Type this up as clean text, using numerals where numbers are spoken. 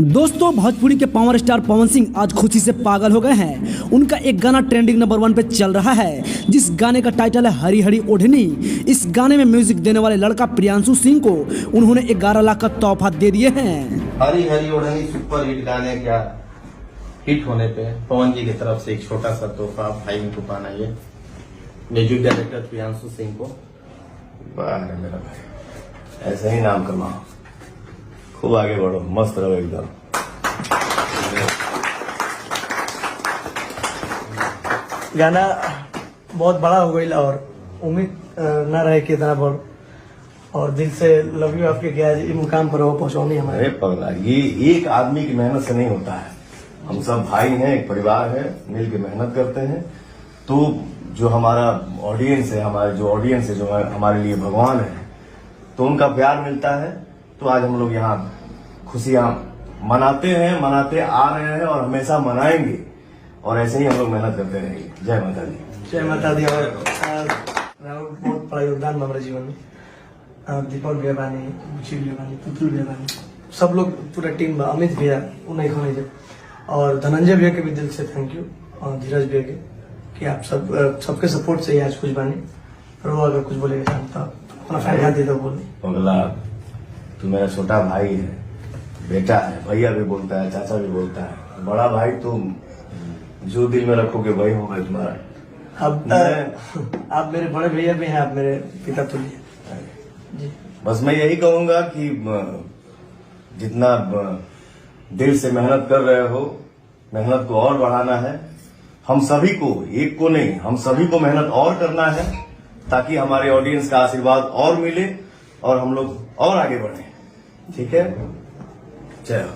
दोस्तों, भोजपुरी के power star Pawan Singh आज खुशी से पागल हो गए हैं। उनका एक गाना ट्रेंडिंग नंबर 1 पे चल रहा है, जिस गाने का टाइटल है हरी हरी ओढ़नी। इस गाने में म्यूजिक देने वाले लड़का प्रियांशु सिंह को उन्होंने 11 लाख का तोहफा दे दिए हैं। हरी हरी ओढ़नी सुपर हिट गाने का हिट होने पे पवन जी की तरफ से एक छोटा सा तोहफा भाई को पाना, ये म्यूजिक डायरेक्टर प्रियांशु सिंह को। वाह मेरा भाई, ऐसा ही नाम करवाओ, खूब आगे बढ़ो, मस्त रहो एकदम। गाना बहुत बड़ा हो गई और उम्मीद न रहे कि इतना बड़, और दिल से लव यू आपके क्या ये मुकाम पर हो पहुंचाने हमारे। अरे पगला, ये एक आदमी की मेहनत से नहीं होता है। हम सब भाई हैं, एक परिवार है, मिल के मेहनत करते हैं। तो जो हमारा ऑडियंस है, जो हमारे लिए भगवान है, तो उनका प्यार मिलता है। तो आज हम लोग यहाँ खुशियां मनाते आ रहे हैं और हमेशा मनाएंगे, और ऐसे ही हम लोग मेहनत करते रहेंगे। जय माता दी। जय माता दी। और राहुल बहुत बड़ा योगदान हमारे जीवन में, दीपक भैया बानी, बुचिल भैया बानी, पुतुल भैया बानी, सब लोग पूरा टीम, अमित भैया उन्हें खाने थे, और धनंजय भैया के भी दिल से थैंक यू, और धीरज भैया के, कि आप सबके सपोर्ट से ही आज कुछ बानी। और वो अगर कुछ बोलेगा तो अपना फैन दे दो बोले। पगला, तू मेरा छोटा भाई है, बेटा है, भैया भी बोलता है, चाचा भी बोलता है, बड़ा भाई तुम जो दिल में रखोगे वही होगा तुम्हारा। आप मेरे बड़े भैया भी हैं, आप मेरे पिता तुल्य जी। बस मैं यही कहूंगा कि जितना दिल से मेहनत कर रहे हो, मेहनत को और बढ़ाना है। हम सभी को, एक को नहीं, हम सभी को मेहनत और करना है, ताकि हमारे ऑडियंस का आशीर्वाद और मिले और हम लोग और आगे बढ़े। ठीक है, जय हो।